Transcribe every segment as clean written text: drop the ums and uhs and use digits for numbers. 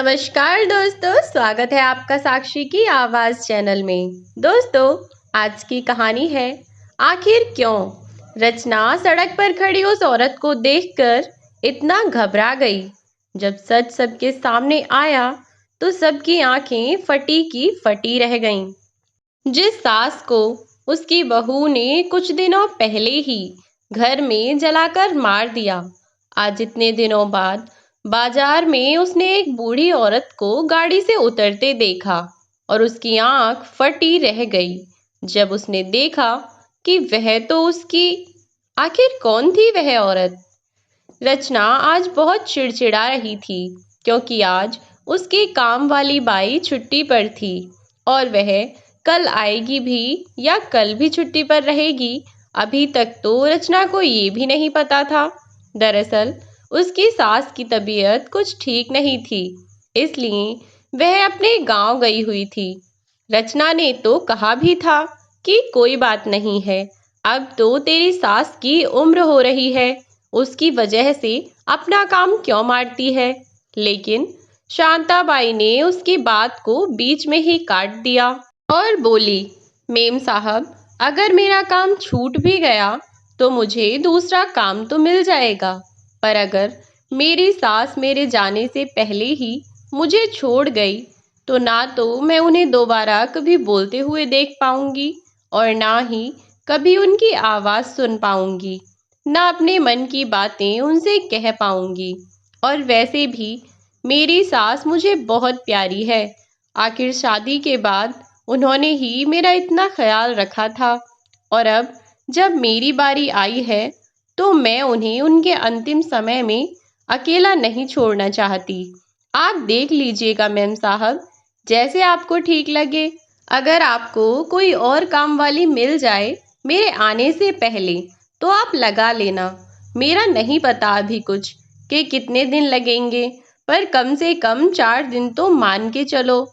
नमस्कार दोस्तों, स्वागत है आपका साक्षी की आवाज़ चैनल में। दोस्तों, आज की कहानी है आखिर क्यों। रचना सड़क पर खड़ी उस औरत को देखकर इतना घबरा गई। जब सच सबके सामने आया तो सबकी आंखें फटी की फटी रह गईं। जिस सास को उसकी बहू ने कुछ दिनों पहले ही घर में जलाकर मार दिया, आज इतने दिनों बाद बाजार में उसने एक बूढ़ी औरत को गाड़ी से उतरते देखा और उसकी आंख फटी रह गई जब उसने देखा कि वह तो उसकी आखिर कौन थी वह औरत। रचना आज बहुत चिड़चिड़ा रही थी क्योंकि आज उसकी काम वाली बाई छुट्टी पर थी और वह कल आएगी भी या कल भी छुट्टी पर रहेगी, अभी तक तो रचना को ये भी नहीं पता था। दरअसल उसकी सास की तबीयत कुछ ठीक नहीं थी, इसलिए वह अपने गांव गई हुई थी। रचना ने तो कहा भी था कि कोई बात नहीं है, अब तो तेरी सास की उम्र हो रही है, उसकी वजह से अपना काम क्यों मारती है। लेकिन शांताबाई ने उसकी बात को बीच में ही काट दिया और बोली, मेम साहब, अगर मेरा काम छूट भी गया तो मुझे दूसरा काम तो मिल जाएगा, पर अगर मेरी सास मेरे जाने से पहले ही मुझे छोड़ गई तो ना तो मैं उन्हें दोबारा कभी बोलते हुए देख पाऊंगी और ना ही कभी उनकी आवाज़ सुन पाऊंगी, ना अपने मन की बातें उनसे कह पाऊंगी। और वैसे भी मेरी सास मुझे बहुत प्यारी है, आखिर शादी के बाद उन्होंने ही मेरा इतना ख्याल रखा था और अब जब मेरी बारी आई है तो मैं उन्हें उनके अंतिम समय में अकेला नहीं छोड़ना चाहती। आप देख लीजिएगा मेम साहब, जैसे आपको ठीक लगे। अगर आपको कोई और काम वाली मिल जाए मेरे आने से पहले तो आप लगा लेना। मेरा नहीं पता अभी कुछ कि कितने दिन लगेंगे, पर कम से कम 4 दिन तो मान के चलो।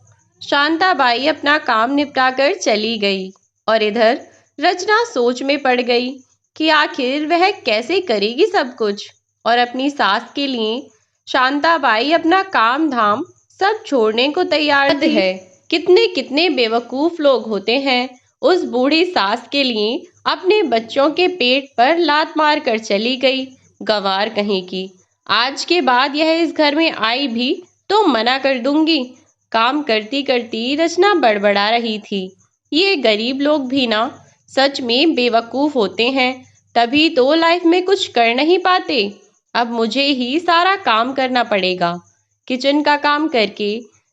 शांताबाई अपना काम निपटाकर चली गई और इधर रचना सोच में पड़ गई कि आखिर वह कैसे करेगी सब कुछ। और अपनी सास के लिए शांताबाई अपना काम धाम सब छोड़ने को तैयार है। कितने कितने बेवकूफ लोग होते हैं, उस बूढ़ी सास के लिए अपने बच्चों के पेट पर लात मार कर चली गई, गंवार कहीं की। आज के बाद यह इस घर में आई भी तो मना कर दूंगी। काम करती करती रचना बड़बड़ा रही थी, ये गरीब लोग भी ना सच में बेवकूफ होते हैं, तभी तो लाइफ में कुछ कर नहीं पाते। अब मुझे ही सारा काम करना पड़ेगा। किचन का काम करके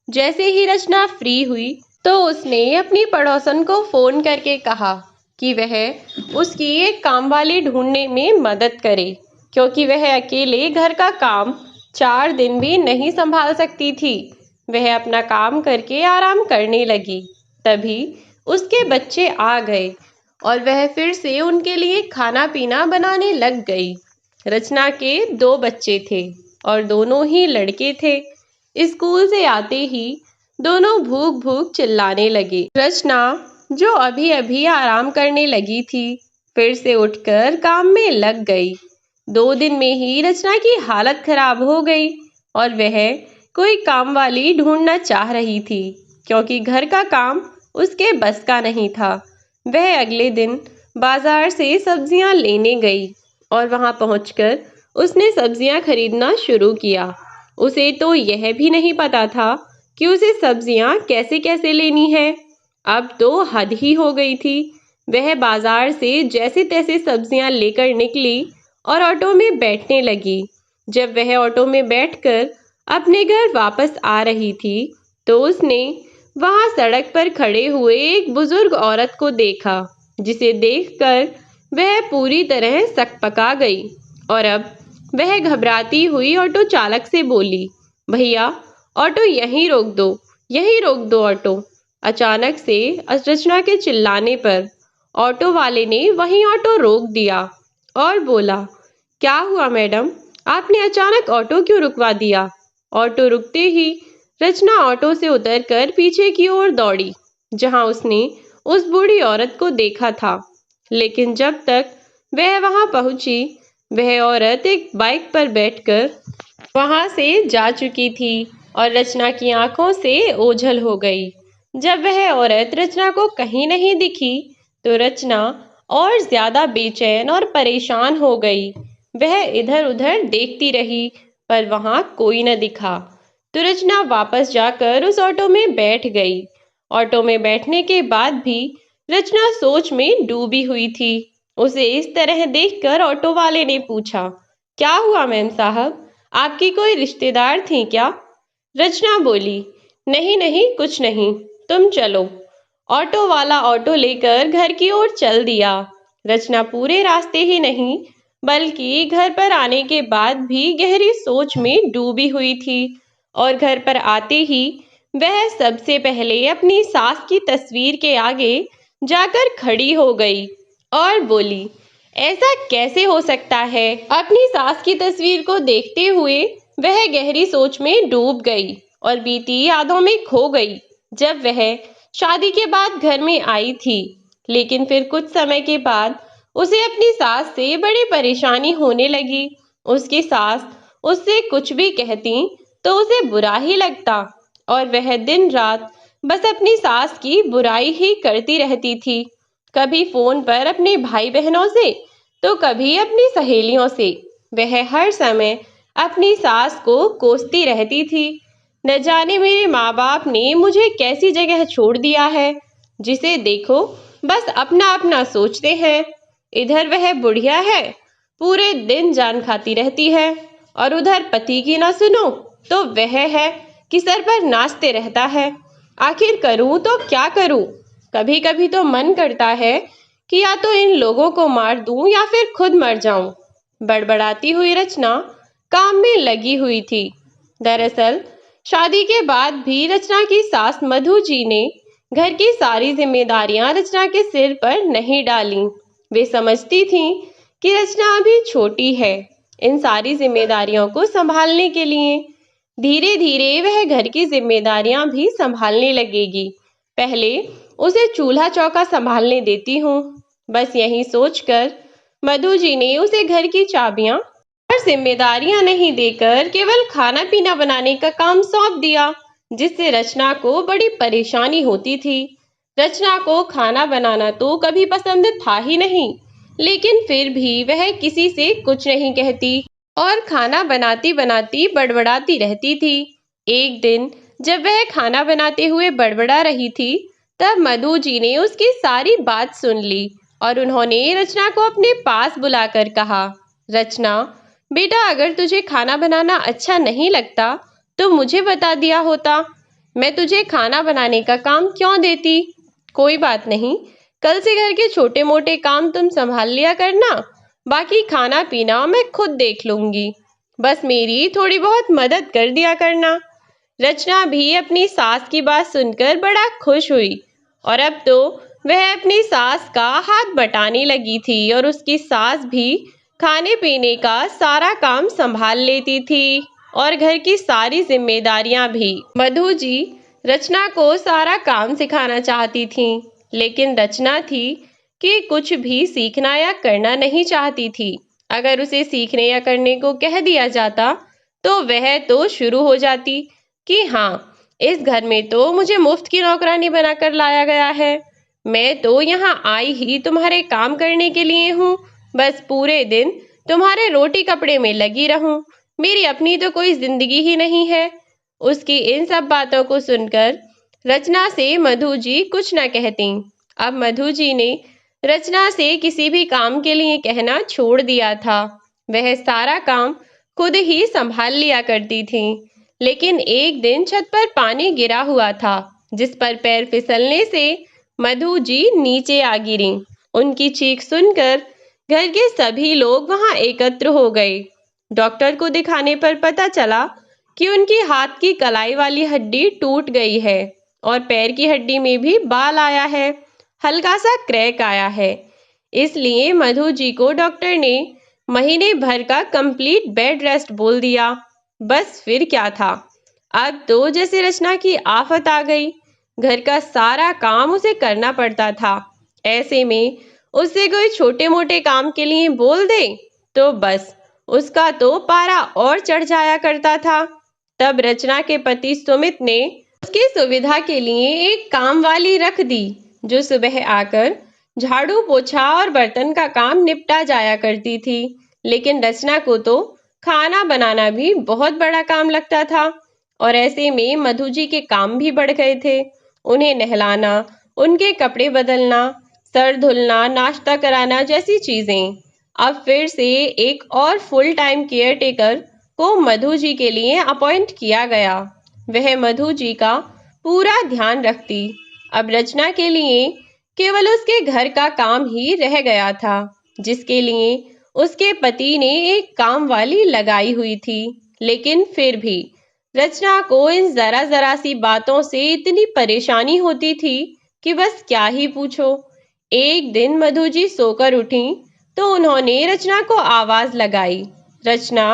जैसे ही रचना फ्री हुई तो उसने अपनी पड़ोसन को फोन करके कहा कि वह उसकी एक काम वाली ढूंढने में मदद करे, क्योंकि वह अकेले घर का काम 4 दिन भी नहीं संभाल सकती थी। वह अपना काम करके आराम करने लगी, तभी उसके बच्चे आ गए और वह फिर से उनके लिए खाना पीना बनाने लग गई। रचना के 2 बच्चे थे और दोनों ही लड़के थे। स्कूल से आते ही दोनों भूख भूख चिल्लाने लगे। रचना, जो अभी अभी आराम करने लगी थी, फिर से उठकर काम में लग गई। 2 दिन में ही रचना की हालत खराब हो गई और वह कोई काम वाली ढूंढना चाह रही थी, क्योंकि घर का काम उसके बस का नहीं था। वह अगले दिन बाजार से सब्जियां लेने गई और वहां पहुंचकर उसने सब्जियां खरीदना शुरू किया। उसे तो यह भी नहीं पता था कि उसे सब्जियां कैसे कैसे लेनी है। अब तो हद ही हो गई थी। वह बाजार से जैसे तैसे सब्जियां लेकर निकली और ऑटो में बैठने लगी। जब वह ऑटो में बैठकर अपने घर वापस आ रही थी तो उसने वहां सड़क पर खड़े हुए एक बुजुर्ग औरत को देखा, जिसे देखकर वह पूरी तरह सकपका गई और अब वह घबराती हुई ऑटो चालक से बोली, भैया ऑटो यहीं रोक दो, यहीं रोक दो ऑटो। अचानक से रचना के चिल्लाने पर ऑटो वाले ने वहीं ऑटो रोक दिया और बोला, क्या हुआ मैडम, आपने अचानक ऑटो क्यों रुकवा दिया। ऑटो रुकते ही रचना ऑटो से उतरकर पीछे की ओर दौड़ी, जहां उसने उस बूढ़ी औरत को देखा था। लेकिन जब तक वह वहां पहुंची, वह औरत एक बाइक पर बैठकर वहां से जा चुकी थी। और रचना की आंखों से ओझल हो गई। जब वह औरत रचना को कहीं नहीं दिखी तो रचना और ज्यादा बेचैन और परेशान हो गई। वह इधर उधर देखती रही पर वहां कोई न दिखा। तो रचना वापस जाकर उस ऑटो में बैठ गई। ऑटो में बैठने के बाद भी रचना सोच में डूबी हुई थी। उसे इस तरह देखकर ऑटो वाले ने पूछा, क्या हुआ मैम साहब, आपकी कोई रिश्तेदार थी क्या? रचना बोली, नहीं नहीं कुछ नहीं, तुम चलो। ऑटो वाला ऑटो लेकर घर की ओर चल दिया। रचना पूरे रास्ते ही नहीं बल्कि घर पर आने के बाद भी गहरी सोच में डूबी हुई थी। और घर पर आते ही वह सबसे पहले अपनी सास की तस्वीर के आगे जाकर खड़ी हो गई और बोली, ऐसा कैसे हो सकता है? अपनी सास की तस्वीर को देखते हुए वह गहरी सोच में डूब गई और बीती यादों में खो गई। जब वह शादी के बाद घर में आई थी, लेकिन फिर कुछ समय के बाद उसे अपनी सास से बड़ी परेशानी होने लगी। उसकी सास उससे कुछ भी कहती तो उसे बुरा ही लगता और वह दिन रात बस अपनी सास की बुराई ही करती रहती थी। कभी फोन पर अपने भाई बहनों से तो कभी अपनी सहेलियों से। वह हर समय अपनी सास को कोसती रहती थी। न जाने मेरे माँ बाप ने मुझे कैसी जगह छोड़ दिया है, जिसे देखो बस अपना अपना सोचते हैं। इधर वह बुढ़िया है, पूरे दिन जान खाती रहती है, और उधर पति की ना सुनो तो वह है कि सर पर नाचते रहता है। आखिर करूं तो क्या करूं? कभी कभी तो मन करता है कि या तो इन लोगों को मार दूं या फिर खुद मर जाऊं। बड़बड़ाती हुई रचना काम में लगी हुई थी। दरअसल शादी के बाद भी रचना की सास मधु जी ने घर की सारी जिम्मेदारियां रचना के सिर पर नहीं डाली। वे समझती थीं कि रचना अभी छोटी है इन सारी जिम्मेदारियों को संभालने के लिए। धीरे धीरे वह घर की जिम्मेदारियां भी संभालने लगेगी। पहले उसे चूल्हा चौका संभालने देती हूँ। बस यही सोचकर मधु जी ने उसे घर की चाबियां और जिम्मेदारियां नहीं देकर केवल खाना पीना बनाने का काम सौंप दिया, जिससे रचना को बड़ी परेशानी होती थी। रचना को खाना बनाना तो कभी पसंद था ही नहीं, लेकिन फिर भी वह किसी से कुछ नहीं कहती और खाना बनाती बनाती बड़बड़ाती रहती थी। एक दिन जब वह खाना बनाते हुए बड़बड़ा रही थी, तब मधु जी ने उसकी सारी बात सुन ली और उन्होंने रचना को अपने पास बुलाकर कहा, रचना बेटा, अगर तुझे खाना बनाना अच्छा नहीं लगता तो मुझे बता दिया होता, मैं तुझे खाना बनाने का काम क्यों देती। कोई बात नहीं, कल से घर के छोटे मोटे काम तुम संभाल लिया करना, बाकी खाना पीना मैं खुद देख लूंगी, बस मेरी थोड़ी बहुत मदद कर दिया करना। रचना भी अपनी सास की बात सुनकर बड़ा खुश हुई और अब तो वह अपनी सास का हाथ बटाने लगी थी और उसकी सास भी खाने पीने का सारा काम संभाल लेती थी और घर की सारी जिम्मेदारियां भी। मधु जी रचना को सारा काम सिखाना चाहती थी, लेकिन रचना थी कि कुछ भी सीखना या करना नहीं चाहती थी। अगर उसे सीखने या करने को कह दिया जाता तो वह तो शुरू हो जाती कि हाँ, इस घर में तो मुझे मुफ्त की नौकरानी बनाकर लाया गया है, मैं तो यहाँ आई ही तुम्हारे काम करने के लिए हूँ, बस पूरे दिन तुम्हारे रोटी कपड़े में लगी रहूं, मेरी अपनी तो कोई जिंदगी ही नहीं है। उसकी इन सब बातों को सुनकर रचना से मधु जी कुछ न कहती। अब मधु जी ने रचना से किसी भी काम के लिए कहना छोड़ दिया था। वह सारा काम खुद ही संभाल लिया करती थी। लेकिन एक दिन छत पर पानी गिरा हुआ था, जिस पर पैर फिसलने से मधु जी नीचे आ गिरी। उनकी चीख सुनकर घर के सभी लोग वहां एकत्र हो गए। डॉक्टर को दिखाने पर पता चला कि उनकी हाथ की कलाई वाली हड्डी टूट गई है और पैर की हड्डी में भी बाल आया है, हल्का सा क्रैक आया है। इसलिए मधु जी को डॉक्टर ने महीने भर का कंप्लीट बेड रेस्ट बोल दिया। बस फिर क्या था, अब तो जैसे रचना की आफत आ गई। घर का सारा काम उसे करना पड़ता था। ऐसे में उससे कोई छोटे मोटे काम के लिए बोल दे तो बस उसका तो पारा और चढ़ जाया करता था। तब रचना के पति सुमित ने उसकी सुविधा के लिए एक काम वाली रख दी, जो सुबह आकर झाड़ू पोछा और बर्तन का काम निपटा जाया करती थी। लेकिन रचना को तो खाना बनाना भी बहुत बड़ा काम लगता था, और ऐसे में मधु जी के काम भी बढ़ गए थे। उन्हें नहलाना, उनके कपड़े बदलना, सर धुलना, नाश्ता कराना जैसी चीजें। अब फिर से एक और फुल टाइम केयर टेकर को मधु जी के लिए अपॉइंट किया गया। वह मधु जी का पूरा ध्यान रखती। अब रचना के लिए केवल उसके घर का काम ही रह गया था, जिसके लिए उसके पति ने एक काम वाली लगाई हुई थी। लेकिन फिर भी रचना को इन जरा जरा सी बातों से इतनी परेशानी होती थी कि बस क्या ही पूछो। एक दिन मधु जी सोकर उठी तो उन्होंने रचना को आवाज लगाई, रचना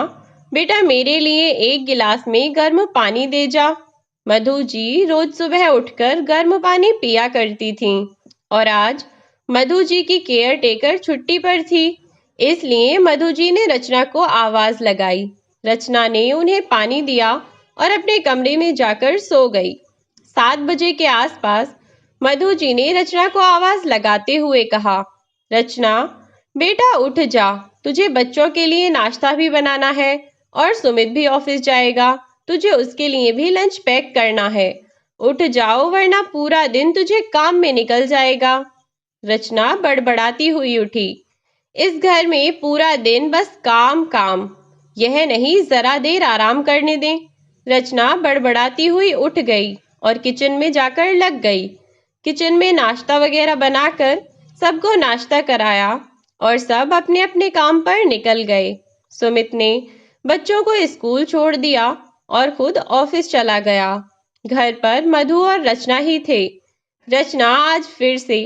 बेटा, मेरे लिए एक गिलास में गर्म पानी दे जा। मधु जी रोज सुबह उठकर गर्म पानी पिया करती थीं, और आज मधु जी की केयर टेकर छुट्टी पर थी, इसलिए मधु जी ने रचना को आवाज लगाई। रचना ने उन्हें पानी दिया और अपने कमरे में जाकर सो गई। 7 बजे के आसपास मधु जी ने रचना को आवाज लगाते हुए कहा, रचना बेटा उठ जा, तुझे बच्चों के लिए नाश्ता भी बनाना है और सुमित भी ऑफिस जाएगा, तुझे उसके लिए भी लंच पैक करना है। उठ जाओ वरना पूरा दिन तुझे काम में निकल जाएगा। रचना बड़बड़ाती हुई उठी। इस घर में पूरा दिन बस काम काम, यह नहीं जरा देर आराम करने दें। रचना बड़बड़ाती हुई उठ गई और किचन में जाकर लग गई। किचन में नाश्ता वगैरह बनाकर सबको नाश्ता कराया और सब अपने अपने काम पर निकल गए। सुमित ने बच्चों को स्कूल छोड़ दिया और खुद ऑफिस चला गया। घर पर मधु और रचना ही थे। रचना आज फिर से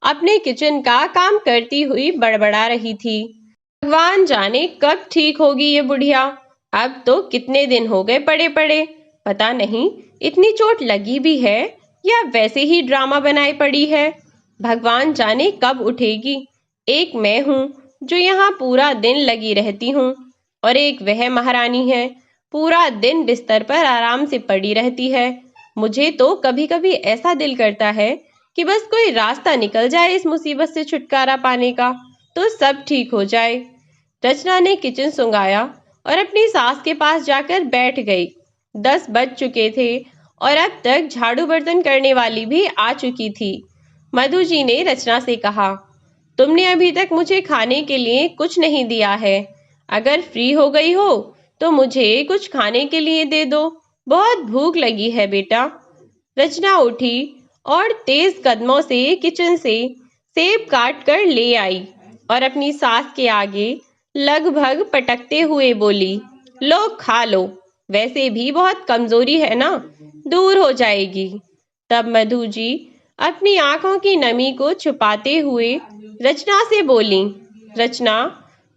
अपने किचन का काम करती हुई बड़बड़ा रही थी, भगवान जाने कब ठीक होगी ये बुढ़िया। अब तो कितने दिन हो गए पड़े पड़े, पता नहीं इतनी चोट लगी भी है या वैसे ही ड्रामा बनाई पड़ी है। भगवान जाने कब उठेगी। एक मैं हूँ जो यहाँ पूरा दिन लगी रहती हूँ, और एक वह महारानी है पूरा दिन बिस्तर पर आराम से पड़ी रहती है। मुझे तो कभी कभी ऐसा दिल करता है कि बस कोई रास्ता निकल जाए इस मुसीबत से छुटकारा पाने का, तो सब ठीक हो जाए। रचना ने किचन सुंघाया और अपनी सास के पास जाकर बैठ गई। 10 बज चुके थे और अब तक झाड़ू बर्तन करने वाली भी आ चुकी थी। मधु जी ने रचना से कहा, तुमने अभी तक मुझे खाने के लिए कुछ नहीं दिया है, अगर फ्री हो गई हो तो मुझे कुछ खाने के लिए दे दो, बहुत भूख लगी है बेटा। रचना उठी और तेज कदमों से किचन से सेब काट कर ले आई और अपनी सास के आगे लगभग पटकते हुए बोली, लो खा लो, वैसे भी बहुत कमजोरी है ना, दूर हो जाएगी। तब मधु जी अपनी आंखों की नमी को छुपाते हुए रचना से बोली, रचना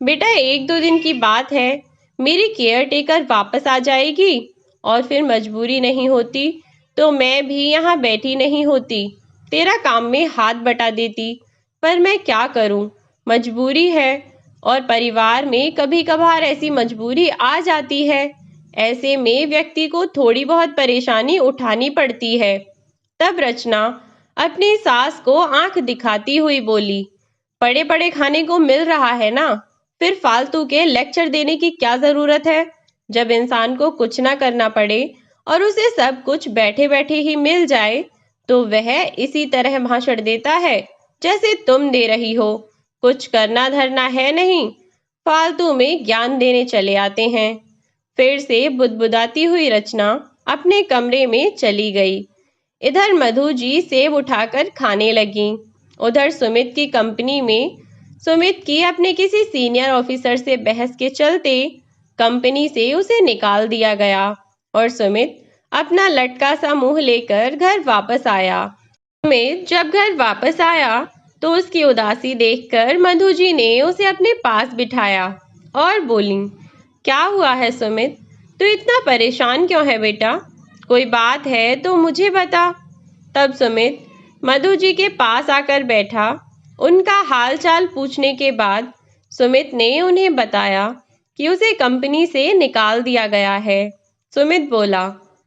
बेटा, 1-2 दिन की बात है, मेरी केयर टेकर वापस आ जाएगी और फिर मजबूरी नहीं होती तो मैं भी यहाँ बैठी नहीं होती, तेरा काम में हाथ बटा देती, पर मैं क्या करूँ, मजबूरी है, और परिवार में कभी कभार ऐसी मजबूरी आ जाती है। ऐसे में व्यक्ति को थोड़ी बहुत परेशानी उठानी पड़ती है। तब रचना अपनी सास को आंख दिखाती हुई बोली, पड़े पड़े खाने को मिल रहा है ना, फिर फालतू के लेक्चर देने की क्या जरूरत है। जब इंसान को कुछ ना करना पड़े और उसे सब कुछ बैठे बैठे ही मिल जाए तो वह इसी तरह भाषण देता है जैसे तुम दे रही हो। कुछ करना धरना है नहीं, फालतू में ज्ञान देने चले आते हैं। फिर से बुदबुदाती हुई रचना अपने कमरे में चली गई। इधर मधु जी सेब उठाकर खाने लगी। उधर सुमित की कंपनी में सुमित की अपने किसी सीनियर ऑफिसर से बहस के चलते कंपनी से उसे निकाल दिया गया और सुमित अपना लटका सा मुंह लेकर घर वापस आया। सुमित जब घर वापस आया तो उसकी उदासी देखकर मधु जी ने उसे अपने पास बिठाया और बोली, क्या हुआ है सुमित, तू इतना परेशान क्यों है बेटा, कोई बात है तो मुझे बता। तब सुमित मधु जी के पास आकर बैठा। उनका हाल चाल पूछने के बाद सुमित ने उन्हें बताया कि उसे कंपनी से निकाल दिया गया है। सुमित बोला,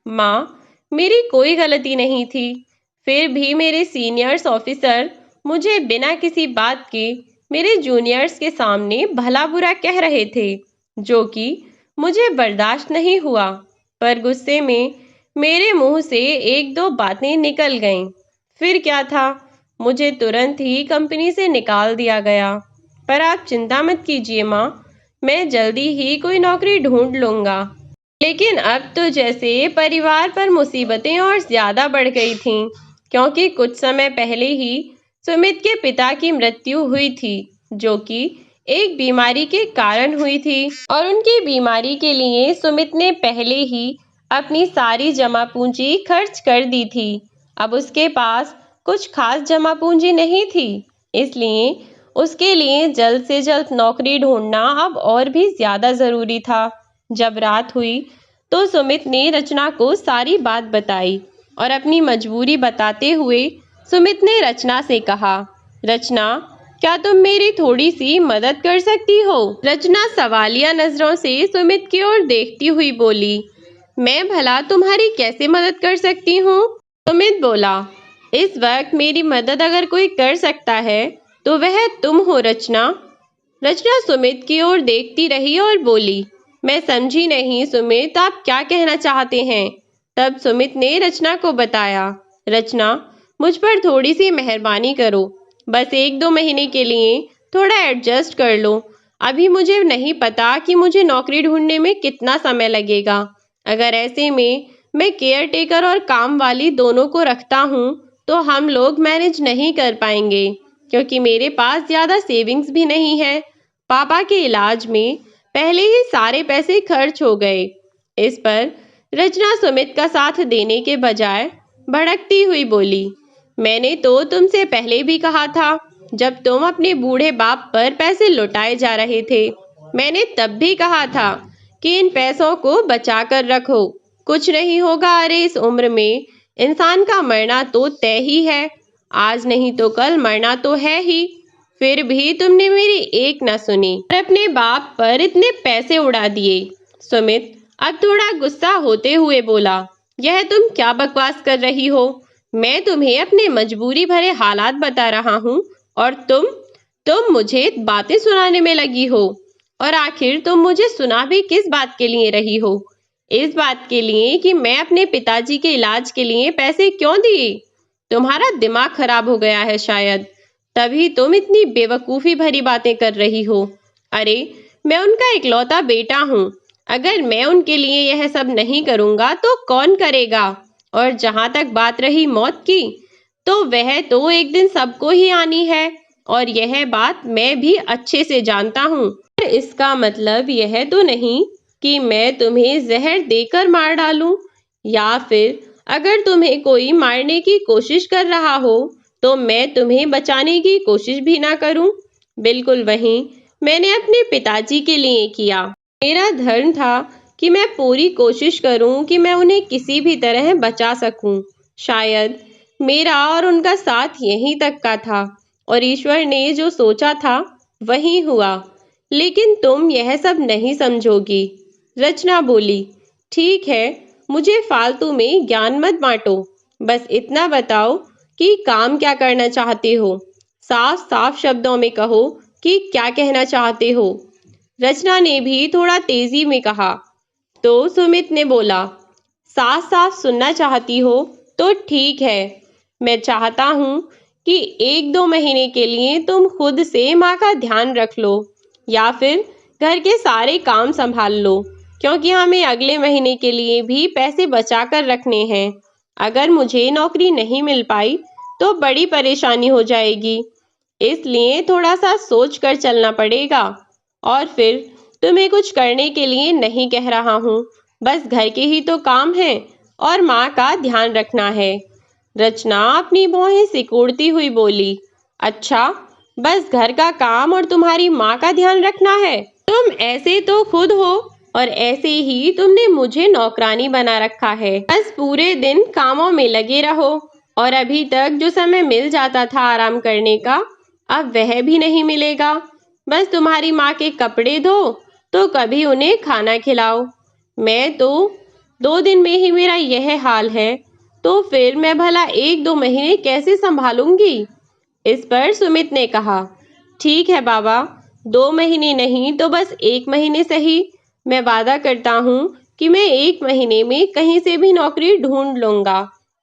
माँ, मेरी कोई गलती नहीं थी। फिर भी मेरे सीनियर्स ऑफिसर मुझे बिना किसी बात के मेरे जूनियर्स के सामने भला बुरा कह रहे थे, जो कि मुझे बर्दाश्त नहीं हुआ। पर गुस्से में मेरे मुंह से एक दो बातें निकल गईं। फिर क्या था, मुझे तुरंत ही कंपनी से निकाल दिया गया। पर आप चिंता मत कीजिए माँ, मैं जल्दी ही कोई नौकरी ढूंढ लूंगा। लेकिन अब तो जैसे परिवार पर मुसीबतें और ज्यादा बढ़ गई थीं, क्योंकि कुछ समय पहले ही सुमित के पिता की मृत्यु हुई थी, जो कि एक बीमारी के कारण हुई थी। और उनकी बीमारी के लिए सुमित ने पहले ही अपनी सारी जमा पूंजी खर्च कर दी थी। अब उसके पास कुछ खास जमा पूंजी नहीं थी, इसलिए उसके लिए जल्द से जल्द नौकरी ढूंढना अब और भी ज्यादा जरूरी था। जब रात हुई तो सुमित ने रचना को सारी बात बताई और अपनी मजबूरी बताते हुए सुमित ने रचना से कहा, रचना, क्या तुम मेरी थोड़ी सी मदद कर सकती हो? रचना सवालिया नजरों से सुमित की ओर देखती हुई बोली, मैं भला तुम्हारी कैसे मदद कर सकती हूँ? सुमित बोला, इस वक्त मेरी मदद अगर कोई कर सकता है तो वह तुम हो रचना। रचना सुमित की ओर देखती रही और बोली, मैं समझी नहीं सुमित, आप क्या कहना चाहते हैं? तब सुमित ने रचना को बताया, रचना, मुझ पर थोड़ी सी मेहरबानी करो, बस 1-2 महीने के लिए थोड़ा एडजस्ट कर लो। अभी मुझे नहीं पता कि मुझे नौकरी ढूंढने में कितना समय लगेगा। अगर ऐसे में मैं केयर टेकर और काम वाली दोनों को रखता हूँ तो हम लोग मैनेज नहीं कर पाएंगे, क्योंकि मेरे पास ज्यादा सेविंग्स भी नहीं है। पापा के इलाज में पहले ही सारे पैसे खर्च हो गए। इस पर रचना सुमित का साथ देने के बजाय भड़कती हुई बोली, मैंने तो तुमसे पहले भी कहा था, जब तुम अपने बूढ़े बाप पर पैसे लुटाए जा रहे थे, मैंने तब भी कहा था कि इन पैसों को बचा कर रखो, कुछ नहीं होगा। अरे इस उम्र में इंसान का मरना तो तय ही है, आज नहीं तो कल मरना तो है ही। फिर भी तुमने मेरी एक न सुनी और अपने बाप पर इतने पैसे उड़ा दिए। सुमित अब थोड़ा गुस्सा होते हुए बोला, यह तुम क्या बकवास कर रही हो? मैं तुम्हें अपने मजबूरी भरे हालात बता रहा हूँ और तुम मुझे बातें सुनाने में लगी हो। और आखिर तुम मुझे सुना भी किस बात के लिए रही हो? इस बात के लिए कि मैं अपने पिताजी के इलाज के लिए पैसे क्यों दिए? तुम्हारा दिमाग खराब हो गया है शायद, तभी तुम इतनी बेवकूफी भरी बातें कर रही हो। अरे मैं उनका इकलौता बेटा हूँ, अगर मैं उनके लिए यह सब नहीं करूँगा तो कौन करेगा? और जहाँ तक बात रही मौत की, तो वह तो एक दिन सबको ही आनी है, और यह बात मैं भी अच्छे से जानता हूँ। पर इसका मतलब यह तो नहीं कि मैं तुम्हें जहर देकर मार डालूं, या फिर अगर तुम्हें कोई मारने की कोशिश कर रहा हो तो मैं तुम्हें बचाने की कोशिश भी ना करूं। बिल्कुल वही मैंने अपने पिताजी के लिए किया। मेरा धर्म था कि मैं पूरी कोशिश करूं कि मैं उन्हें किसी भी तरह बचा सकूं। शायद मेरा और उनका साथ यहीं तक का था, और ईश्वर ने जो सोचा था वही हुआ। लेकिन तुम यह सब नहीं समझोगी। रचना बोली, ठीक है, मुझे फालतू में ज्ञान मत बांटो, बस इतना बताओ कि काम क्या करना चाहते हो? साफ साफ शब्दों में कहो कि क्या कहना चाहते हो। रचना ने भी थोड़ा तेजी में कहा। तो सुमित ने बोला, साफ साफ सुनना चाहती हो तो ठीक है, मैं चाहता हूँ कि 1-2 महीने के लिए तुम खुद से माँ का ध्यान रख लो, या फिर घर के सारे काम संभाल लो, क्योंकि हमें अगले महीने के लिए भी पैसे बचा कर रखने हैं। अगर मुझे नौकरी नहीं मिल पाई तो बड़ी परेशानी हो जाएगी, इसलिए थोड़ा सा सोच कर चलना पड़ेगा। और फिर तुम्हें कुछ करने के लिए नहीं कह रहा हूँ, बस घर के ही तो काम है और माँ का ध्यान रखना है। रचना अपनी भौहें सिकोड़ती हुई बोली, अच्छा, बस घर का काम और तुम्हारी माँ का ध्यान रखना है? तुम ऐसे तो खुद हो, और ऐसे ही तुमने मुझे नौकरानी बना रखा है। बस पूरे दिन कामों में लगे रहो, और अभी तक जो समय मिल जाता था आराम करने का, अब वह भी नहीं मिलेगा। बस तुम्हारी माँ के कपड़े धो तो कभी उन्हें खाना खिलाओ। मैं तो 2 दिन में ही मेरा यह हाल है, तो फिर मैं भला 1-2 महीने कैसे संभालूंगी? इस पर सुमित ने कहा, ठीक है बाबा, 2 महीने नहीं तो बस 1 महीने सही। मैं वादा करता हूँ कि मैं 1 महीने में कहीं से भी नौकरी ढूंढ लूंगा।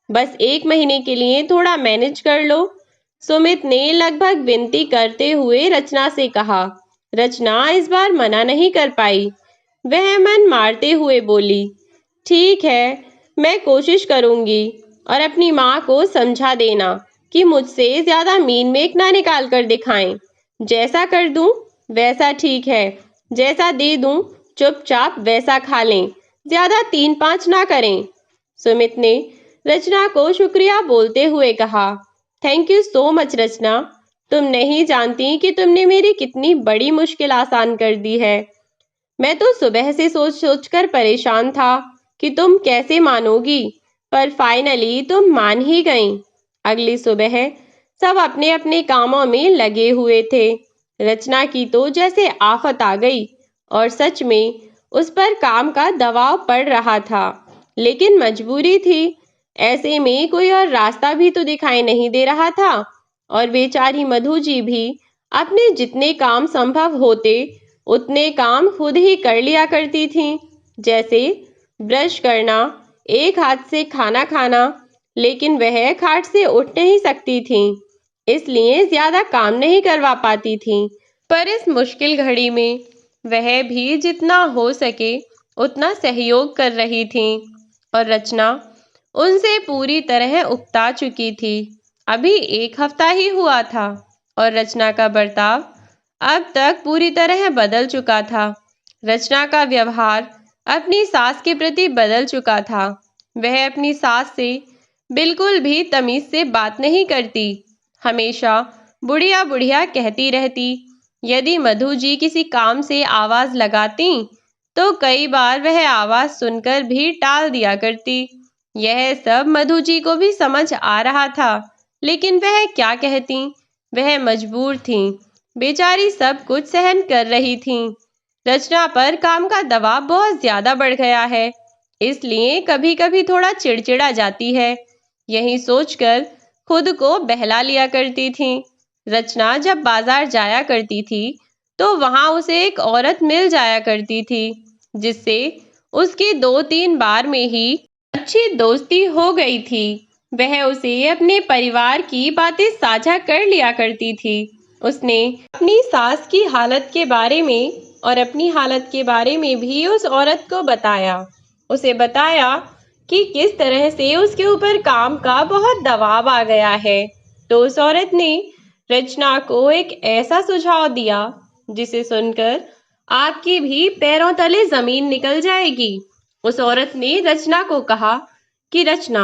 बस 1 महीने के लिए थोड़ा मैनेज कर लो। सुमित ने लगभग विनती करते हुए रचना से कहा। रचना इस बार मना नहीं कर पाई। वह मन मारते हुए बोली, ठीक है, मैं कोशिश करूंगी और अपनी माँ को समझा देना कि मुझसे ज्यादा मीन मेक ना निकाल कर दिखाएं। जैसा कर दूं वैसा ठीक है, जैसा दे दूं चुपचाप वैसा खा लें, ज्यादा 3-5 ना करें। सुमित ने रचना को शुक्रिया बोलते हुए कहा, थैंक यू सो मच रचना, तुम नहीं जानती कि तुमने मेरी कितनी बड़ी मुश्किल आसान कर दी है। मैं तो सुबह से सोच सोच कर परेशान था कि तुम कैसे मानोगी, पर फाइनली तुम मान ही गईं। अगली सुबह सब अपने अपने कामों में लगे हुए थे। रचना की तो जैसे आफत आ गई और सच में उस पर काम का दबाव पड़ रहा था, लेकिन मजबूरी थी। ऐसे में कोई और रास्ता भी तो दिखाई नहीं दे रहा था और बेचारी मधु जी भी अपने जितने काम संभव होते उतने काम खुद ही कर लिया करती थीं, जैसे ब्रश करना, एक हाथ से खाना खाना, लेकिन वह खाट से उठ नहीं सकती थीं, इसलिए ज्यादा काम नहीं करवा पाती थीं। पर इस मुश्किल घड़ी में वह भी जितना हो सके उतना सहयोग कर रही थीं और रचना उनसे पूरी तरह उकता चुकी थी। अभी 1 हफ्ता ही हुआ था और रचना का बर्ताव अब तक पूरी तरह बदल चुका था। रचना का व्यवहार अपनी सास के प्रति बदल चुका था। वह अपनी सास से बिल्कुल भी तमीज से बात नहीं करती, हमेशा बुढ़िया बुढ़िया कहती रहती। यदि मधु जी किसी काम से आवाज लगाती तो कई बार वह आवाज सुनकर भी टाल दिया करती। यह सब मधु जी को भी समझ आ रहा था, लेकिन वह क्या कहती, वह मजबूर थी। बेचारी सब कुछ सहन कर रही थी। रचना पर काम का दबाव बहुत ज्यादा बढ़ गया है, इसलिए कभी कभी थोड़ा चिड़चिड़ा जाती है। यही सोचकर खुद को बहला लिया करती थी। रचना जब बाजार जाया करती थी तो वहां उसे एक औरत मिल जाया करती थी, जिससे उसकी 2-3 बार में ही अच्छी दोस्ती हो गई थी। वह उसे अपने परिवार की बातें साझा कर लिया करती थी। उसने अपनी सास की हालत के बारे में और अपनी हालत के बारे में भी उस औरत को बताया। उसे बताया कि किस तरह से उसके ऊपर काम का बहुत दबाव आ गया है। तो उस औरत ने रचना को एक ऐसा सुझाव दिया जिसे सुनकर आपकी भी पैरों तले जमीन निकल जाएगी। उस औरत ने रचना को कहा कि रचना,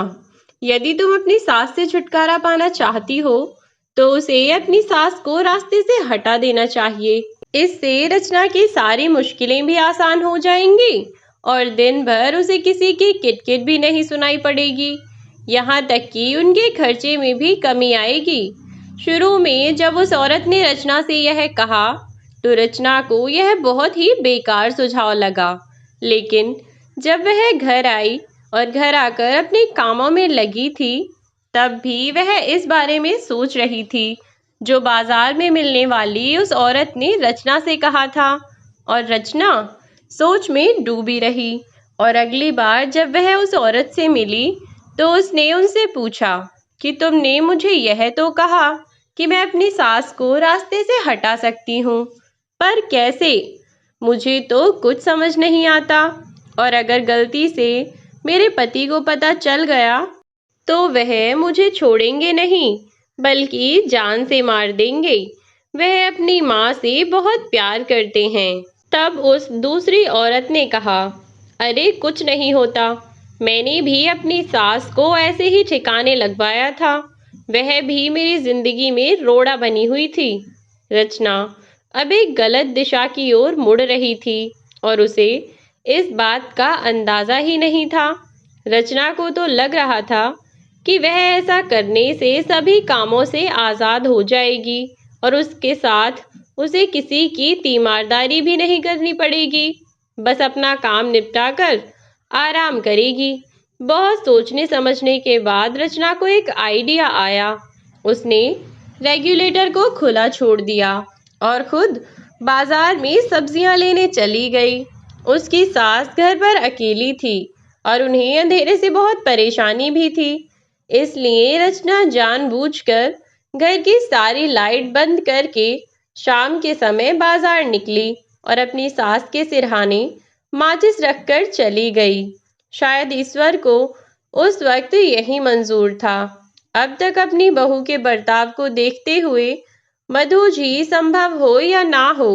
यदि तुम अपनी सास से छुटकारा पाना चाहती हो तो उसे अपनी सास को रास्ते से हटा देना चाहिए। इससे रचना की सारी मुश्किलें भी आसान हो जाएंगी और दिन भर उसे किसी की किटकिट भी नहीं सुनाई पड़ेगी। यहाँ तक कि उनके खर्चे में भी कमी आएगी। शुरू में जब उस औरत ने रचना से यह कहा तो रचना को यह बहुत ही बेकार सुझाव लगा, लेकिन जब वह घर आई और घर आकर अपने कामों में लगी थी तब भी वह इस बारे में सोच रही थी जो बाजार में मिलने वाली उस औरत ने रचना से कहा था, और रचना सोच में डूबी रही। और अगली बार जब वह उस औरत से मिली तो उसने उनसे पूछा कि तुमने मुझे यह तो कहा कि मैं अपनी सास को रास्ते से हटा सकती हूँ, पर कैसे? मुझे तो कुछ समझ नहीं आता, और अगर गलती से मेरे पति को पता चल गया तो वह मुझे छोड़ेंगे नहीं बल्कि जान से मार देंगे। वह अपनी माँ से बहुत प्यार करते हैं। तब उस दूसरी औरत ने कहा, अरे कुछ नहीं होता, मैंने भी अपनी सास को ऐसे ही ठिकाने लगवाया था, वह भी मेरी जिंदगी में रोड़ा बनी हुई थी। रचना अब एक गलत दिशा की ओर मुड़ रही थी और उसे इस बात का अंदाजा ही नहीं था। रचना को तो लग रहा था कि वह ऐसा करने से सभी कामों से आज़ाद हो जाएगी और उसके साथ उसे किसी की तीमारदारी भी नहीं करनी पड़ेगी। बस अपना काम निपटाकर आराम करेगी। बहुत सोचने समझने के बाद रचना को एक आइडिया आया। उसने रेगुलेटर को खुला छोड़ दिया और खुद बाजार में सब्जियां लेने चली गई। उसकी सास घर पर अकेली थी और उन्हें अंधेरे से बहुत परेशानी भी थी। इसलिए रचना जानबूझकर घर की सारी लाइट बंद करके शाम के समय बाजार निकली और अपनी सास के सिरहाने माचिस रखकर चली गई। शायद ईश्वर को उस वक्त यही मंजूर था। अब तक अपनी बहू के बर्ताव को देखते हुए मधु जी, संभव हो या ना हो,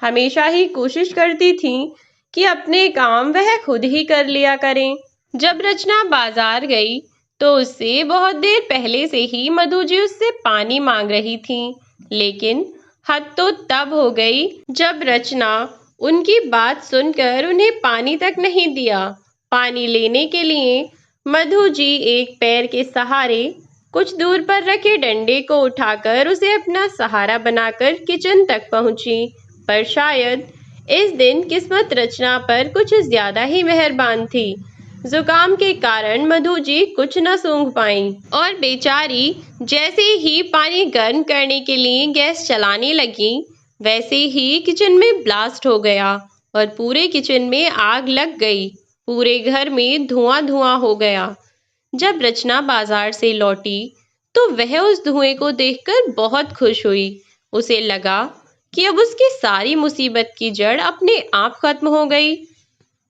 हमेशा ही कोशिश करती थी कि अपने काम वह खुद ही कर लिया करें। जब रचना बाजार गई तो उससे बहुत देर पहले से ही मधु जी उससे पानी मांग रही थी। लेकिन हद तो तब हो गई जब रचना उनकी बात सुनकर उन्हें पानी तक नहीं दिया। पानी लेने के लिए मधु जी एक पैर के सहारे कुछ दूर पर रखे डंडे को उठाकर उसे अपना सहारा बनाकर किचन तक पहुंची। पर शायद इस दिन किस्मत रचना पर कुछ ज्यादा ही मेहरबान थी। जुकाम के कारण मधु जी कुछ न सूंघ पाई और बेचारी जैसे ही पानी गर्म करने के लिए गैस चलाने लगी, वैसे ही किचन में ब्लास्ट हो गया और पूरे किचन में आग लग गई। पूरे घर में धुआं धुआं हो गया। जब रचना बाजार से लौटी तो वह उस धुएं को देखकर बहुत खुश हुई। उसे लगा कि अब उसकी सारी मुसीबत की जड़ अपने आप खत्म हो गई।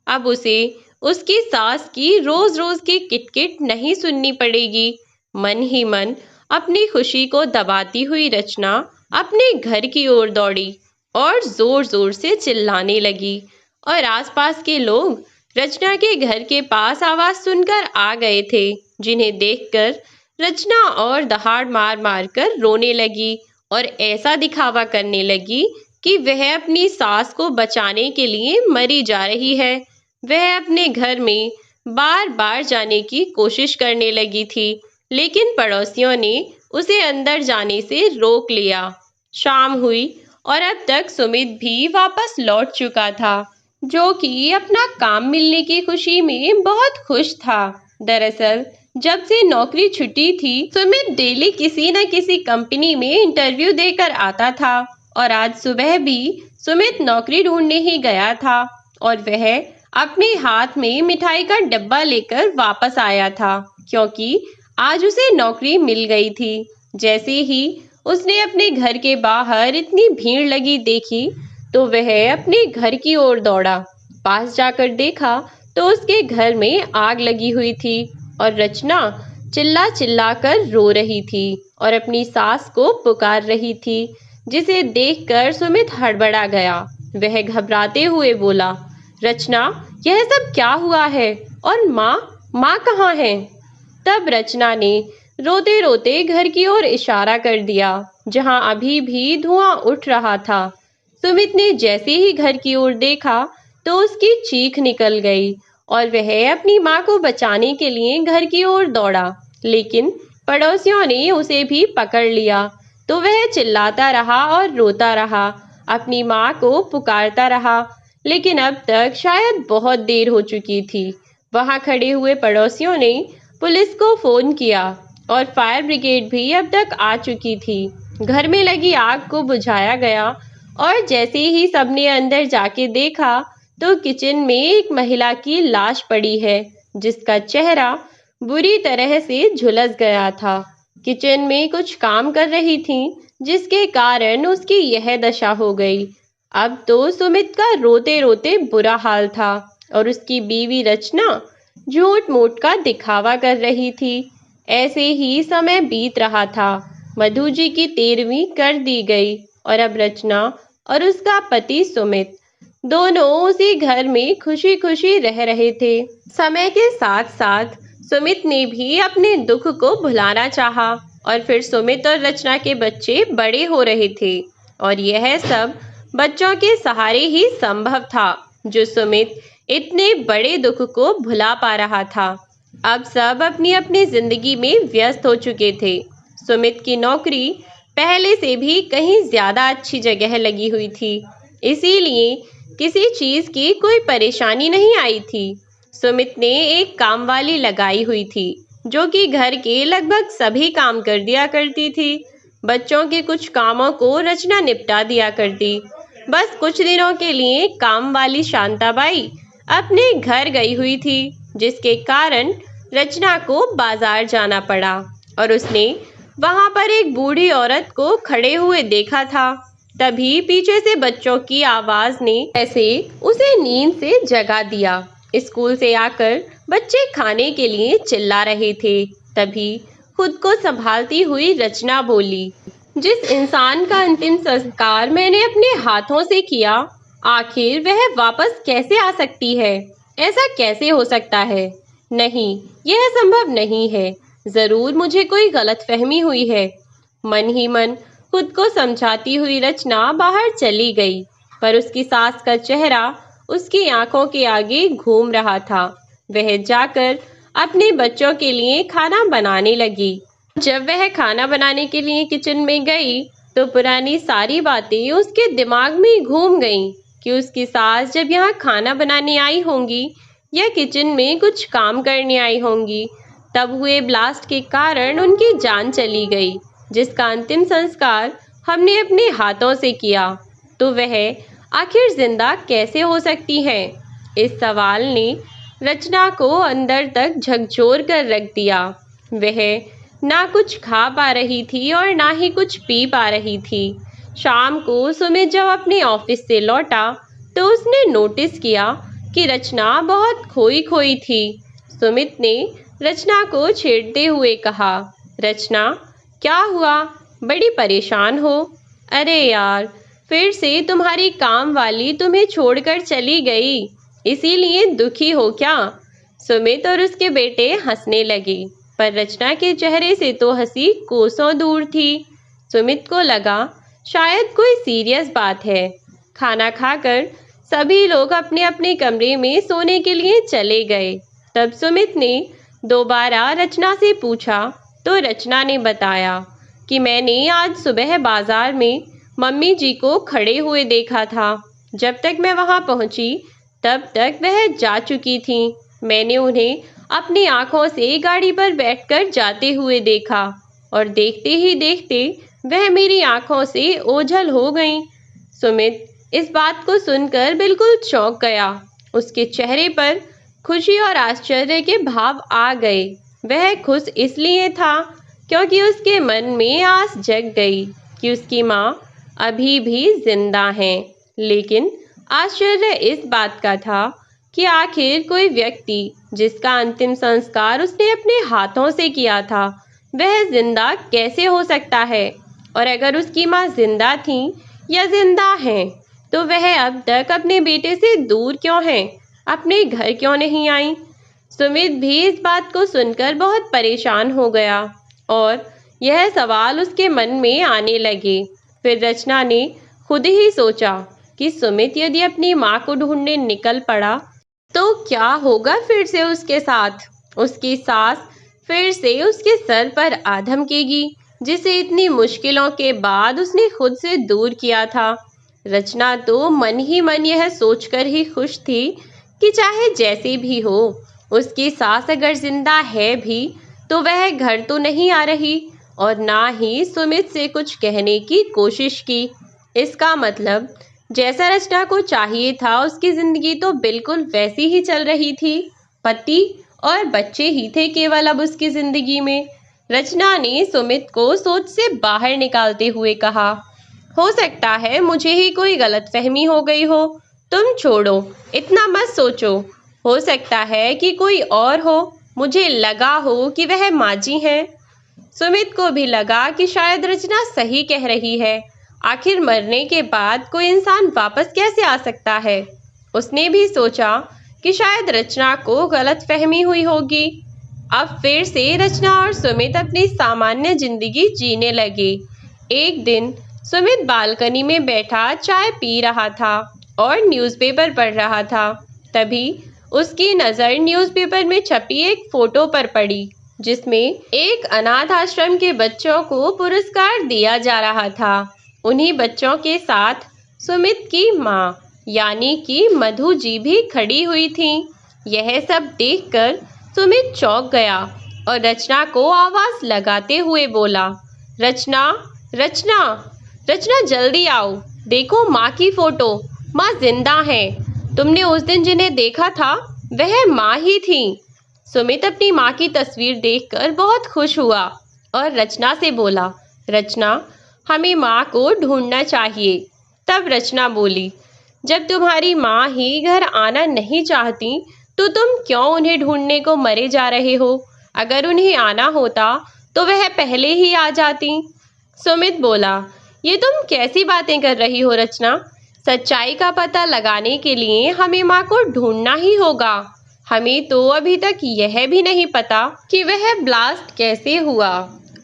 अब उसे उसकी सास की रोज रोज की किटकिट नहीं सुननी पड़ेगी। मन ही मन अपनी खुशी को दबाती हुई रचना अपने घर की ओर दौड़ी और जोर जोर से चिल्लाने लगी और आसपास के लोग रचना के घर के पास आवाज सुनकर आ गए थे, जिन्हें देखकर रचना और दहाड़ मार मार कर रोने लगी और ऐसा दिखावा करने लगी कि वह अपनी सास को बचाने के लिए मरी जा रही है। वह अपने घर में बार बार जाने की कोशिश करने लगी थी, लेकिन पड़ोसियों ने उसे अंदर जाने से रोक लिया। शाम हुई और अब तक सुमित भी वापस लौट चुका था, जो कि अपना काम मिलने की खुशी में बहुत खुश था। दरअसल जब से नौकरी छुट्टी थी, सुमित डेली किसी न किसी कंपनी में इंटरव्यू देकर आता था और आज सुबह भी सुमित नौकरी ढूंढने ही गया था और वह अपने हाथ में मिठाई का डब्बा लेकर वापस आया था, क्योंकि आज उसे नौकरी मिल गई थी। जैसे ही उसने अपने घर के बाहर इतनी भीड़ लगी देखी तो वह अपने घर की ओर दौड़ा। पास जाकर देखा तो उसके घर में आग लगी हुई थी और रचना चिल्ला चिल्ला कर रो रही थी और अपनी सास को पुकार रही थी, जिसे देखकर सुमित हड़बड़ा गया। वह घबराते हुए बोला, रचना, यह सब क्या हुआ है और माँ कहाँ है? तब रचना ने रोते रोते घर की ओर इशारा कर दिया, जहां अभी भी धुआं उठ रहा था। सुमित ने जैसे ही घर की ओर देखा तो उसकी चीख निकल गई और वह अपनी माँ को बचाने के लिए घर की ओर दौड़ा, लेकिन पड़ोसियों ने उसे भी पकड़ लिया तो वह चिल्लाता रहा और रोता रहा, अपनी माँ को पुकारता रहा। लेकिन अब तक शायद बहुत देर हो चुकी थी। वहां खड़े हुए पड़ोसियों ने पुलिस को फोन किया और फायर ब्रिगेड भी अब तक आ चुकी थी। घर में लगी आग को बुझाया गया और जैसे ही सबने अंदर जाके देखा तो किचन में एक महिला की लाश पड़ी है, जिसका चेहरा बुरी तरह से झुलस गया था। किचन में कुछ काम कर रही थी, जिसके कारण उसकी यह दशा हो गई। अब तो सुमित का रोते रोते बुरा हाल था और उसकी बीवी रचना झूठ मूठ का दिखावा कर रही थी। ऐसे ही समय बीत रहा था। मधु जी की 13वीं कर दी गई और अब रचना और उसका पति सुमित दोनों उसी घर में खुशी खुशी रह रहे थे। समय के साथ साथ सुमित ने भी अपने दुख को भुलाना चाहा और फिर सुमित और रचना के बच्चे बड़े हो रहे थे और यह सब बच्चों के सहारे ही संभव था, जो सुमित इतने बड़े दुख को भुला पा रहा था। अब सब अपनी अपनी जिंदगी में व्यस्त हो चुके थे। सुमित की नौकरी पहले से भी कहीं ज्यादा अच्छी जगह लगी हुई थी, इसीलिए किसी चीज की कोई परेशानी नहीं आई थी। सुमित ने एक कामवाली लगाई हुई थी जो कि घर के लगभग सभी काम कर दिया करती थी। बच्चों के कुछ कामों को रचना निपटा दिया करती। बस कुछ दिनों के लिए कामवाली शांताबाई अपने घर गई हुई थी, जिसके कारण रचना को बाजार जाना पड़ा और उसने वहां पर एक बूढ़ी औरत को खड़े हुए देखा था। तभी पीछे से बच्चों की आवाज ने ऐसे उसे नींद से जगा दिया। स्कूल से आकर बच्चे खाने के लिए चिल्ला रहे थे। तभी खुद को संभालती हुई रचना बोली, जिस इंसान का अंतिम संस्कार मैंने अपने हाथों से किया, आखिर वह वापस कैसे आ सकती है? ऐसा कैसे हो सकता है? नहीं, यह संभव नहीं है। जरूर मुझे कोई गलतफहमी हुई है। मन ही मन खुद को समझाती हुई रचना बाहर चली गई, पर उसकी सास का चेहरा उसकी आंखों के आगे घूम रहा था। वह जाकर अपने बच्चों के लिए खाना बनाने लगी। जब वह खाना बनाने के लिए किचन में गई तो पुरानी सारी बातें उसके दिमाग में घूम गईं कि उसकी सास जब यहाँ खाना बनाने आई होंगी या किचन में कुछ काम करने आई होंगी, तब हुए ब्लास्ट के कारण उनकी जान चली गई, जिसका अंतिम संस्कार हमने अपने हाथों से किया। तो वह आखिर जिंदा कैसे हो सकती है? इस सवाल ने रचना को अंदर तक झकझोर कर रख दिया। वह ना कुछ खा पा रही थी और ना ही कुछ पी पा रही थी। शाम को सुमित जब अपने ऑफिस से लौटा तो उसने नोटिस किया कि रचना बहुत खोई खोई थी। सुमित ने रचना को छेड़ते हुए कहा, रचना, क्या हुआ? बड़ी परेशान हो? अरे यार, फिर से तुम्हारी काम वाली तुम्हें छोड़कर चली गई, इसीलिए दुखी हो क्या? सुमित और उसके बेटे हंसने लगे, पर रचना के चेहरे से तो हंसी कोसों दूर थी। सुमित को लगा शायद कोई सीरियस बात है। खाना खाकर सभी लोग अपने अपने कमरे में सोने के लिए चले गए। तब सुमित ने दोबारा रचना से पूछा तो रचना ने बताया कि मैंने आज सुबह बाजार में मम्मी जी को खड़े हुए देखा था। जब तक मैं वहां पहुंची तब तक वह जा चुकी थी। मैंने उन्हें अपनी आंखों से गाड़ी पर बैठकर जाते हुए देखा और देखते ही देखते वह मेरी आंखों से ओझल हो गईं। सुमित इस बात को सुनकर बिल्कुल चौंक गया। उसके चेहरे पर खुशी और आश्चर्य के भाव आ गए। वह खुश इसलिए था क्योंकि उसके मन में आस जग गई कि उसकी माँ अभी भी जिंदा हैं। लेकिन आश्चर्य इस बात का था कि आखिर कोई व्यक्ति जिसका अंतिम संस्कार उसने अपने हाथों से किया था, वह जिंदा कैसे हो सकता है? और अगर उसकी माँ जिंदा थी या जिंदा हैं, तो वह अब तक अपने बेटे से दूर क्यों हैं? अपने घर क्यों नहीं आई? सुमित भी इस बात को सुनकर बहुत परेशान हो गया और यह सवाल उसके मन में आने लगे। फिर रचना ने खुद ही सोचा कि सुमित यदि अपनी माँ को ढूंढने निकल पड़ा तो क्या होगा फिर से उसके साथ? उसकी सास फिर से उसके सर पर आ धमकेगी, जिसे इतनी मुश्किलों के बाद उसने खुद से दूर किया था। रचना तो मन ही मन यह सोचकर ही खुश थी कि चाहे जैसे भी हो, उसकी सास अगर जिंदा है भी तो वह घर तो नहीं आ रही और ना ही सुमित से कुछ कहने की कोशिश की। इसका मतलब जैसा रचना को चाहिए था उसकी जिंदगी तो बिल्कुल वैसी ही चल रही थी। पति और बच्चे ही थे केवल अब उसकी जिंदगी में। रचना ने सुमित को सोच से बाहर निकालते हुए कहा, हो सकता है मुझे ही कोई गलतफहमी हो गई हो। तुम छोड़ो, इतना मत सोचो। हो सकता है कि कोई और हो। मुझे लगा हो कि वह माँ जी हैं। सुमित को भी लगा कि शायद रचना सही कह रही है। आखिर मरने के बाद कोई इंसान वापस कैसे आ सकता है? उसने भी सोचा कि शायद रचना को गलतफहमी हुई होगी। अब फिर से रचना और सुमित अपनी सामान्य जिंदगी जीने लगे। एक दिन सुमित बालकनी में बैठा चाय पी रहा था और न्यूज़पेपर पढ़ रहा था। तभी उसकी नज़र न्यूज़पेपर में छपी एक फोटो पर पड़ी, जिसमें एक अनाथ आश्रम के बच्चों को पुरस्कार दिया जा रहा था। उन्हीं बच्चों के साथ सुमित की माँ यानी कि मधु जी भी खड़ी हुई थी। यह सब देखकर सुमित चौंक गया और रचना को आवाज लगाते हुए बोला, रचना, रचना, रचना जल्दी आओ, देखो माँ की फोटो, माँ जिंदा है। तुमने उस दिन जिन्हें देखा था वह माँ ही थी। सुमित अपनी माँ की तस्वीर देखकर बहुत खुश हुआ और रचना से बोला, रचना, हमें माँ को ढूंढना चाहिए। तब रचना बोली, जब तुम्हारी माँ ही घर आना नहीं चाहती तो तुम क्यों उन्हें ढूंढने को मरे जा रहे हो? अगर उन्हें आना होता तो वह पहले ही आ जाती। सुमित बोला, ये तुम कैसी बातें कर रही हो रचना? सच्चाई का पता लगाने के लिए हमें माँ को ढूंढना ही होगा। हमें तो अभी तक यह भी नहीं पता कि वह ब्लास्ट कैसे हुआ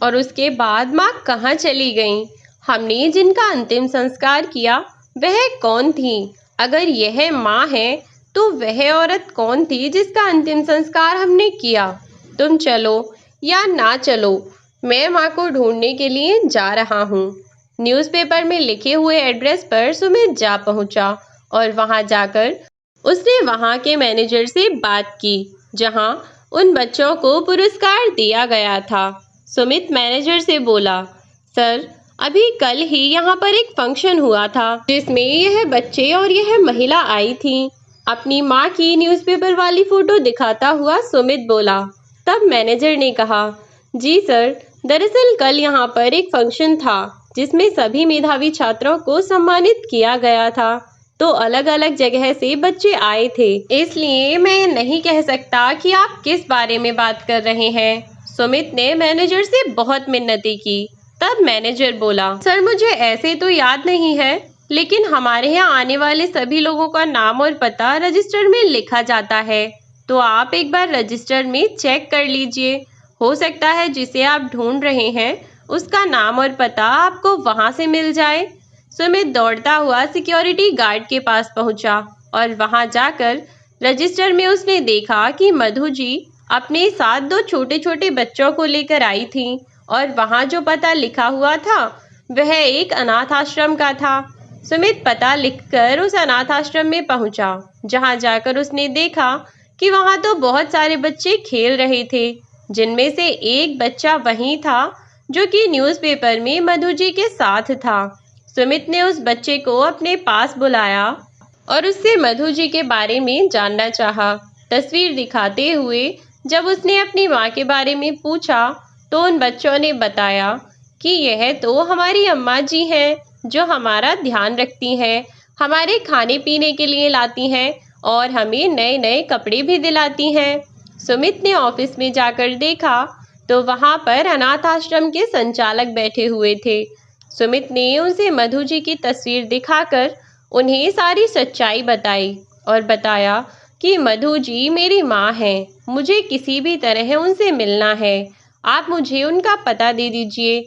और उसके बाद माँ कहाँ चली गई। हमने जिनका अंतिम संस्कार किया वह कौन थी? अगर यह माँ है तो वह औरत कौन थी जिसका अंतिम संस्कार हमने किया? तुम चलो या ना चलो, मैं माँ को ढूंढने के लिए जा रहा हूँ। न्यूज़पेपर में लिखे हुए एड्रेस पर सुमित जा पहुंचा और वहां जाकर उसने वहां के मैनेजर से बात की जहां उन बच्चों को पुरस्कार दिया गया था। सुमित मैनेजर से बोला, सर, अभी कल ही यहाँ पर एक फंक्शन हुआ था जिसमें यह बच्चे और यह महिला आई थी। अपनी माँ की न्यूज़पेपर वाली फोटो दिखाता हुआ सुमित बोला। तब मैनेजर ने कहा, जी सर, दरअसल कल यहाँ पर एक फंक्शन था जिसमें सभी मेधावी छात्रों को सम्मानित किया गया था, तो अलग अलग जगह से बच्चे आए थे, इसलिए मैं नहीं कह सकता कि आप किस बारे में बात कर रहे हैं। सुमित ने मैनेजर से बहुत मिन्नतें की। तब मैनेजर बोला, सर, मुझे ऐसे तो याद नहीं है, लेकिन हमारे यहाँ आने वाले सभी लोगों का नाम और पता रजिस्टर में लिखा जाता है, तो आप एक बार रजिस्टर में चेक कर लीजिए। हो सकता है जिसे आप ढूंढ रहे हैं उसका नाम और पता आपको वहां से मिल जाए। सुमित दौड़ता हुआ सिक्योरिटी गार्ड के पास पहुंचा और वहां जाकर रजिस्टर में उसने देखा कि मधु जी अपने साथ दो छोटे छोटे बच्चों को लेकर आई थी और वहां जो पता लिखा हुआ था वह एक अनाथ आश्रम का था। सुमित पता लिखकर उस अनाथ आश्रम में पहुंचा, जहां जाकर उसने देखा कि वहां तो बहुत सारे बच्चे खेल रहे थे, जिनमें से एक बच्चा वही था जो कि न्यूज़पेपर में मधु जी के साथ था। सुमित ने उस बच्चे को अपने पास बुलाया और उससे मधु जी के बारे में जानना चाहा। तस्वीर दिखाते हुए जब उसने अपनी माँ के बारे में पूछा तो उन बच्चों ने बताया कि यह तो हमारी अम्मा जी हैं जो हमारा ध्यान रखती हैं, हमारे खाने पीने के लिए लाती हैं और हमें नए नए कपड़े भी दिलाती हैं। सुमित ने ऑफिस में जाकर देखा तो वहां पर अनाथ आश्रम के संचालक बैठे हुए थे। सुमित ने उनसे मधु जी की तस्वीर दिखाकर उन्हें सारी सच्चाई बताई और बताया कि मधु जी मेरी माँ हैं, मुझे किसी भी तरह उनसे मिलना है, आप मुझे उनका पता दे दीजिए।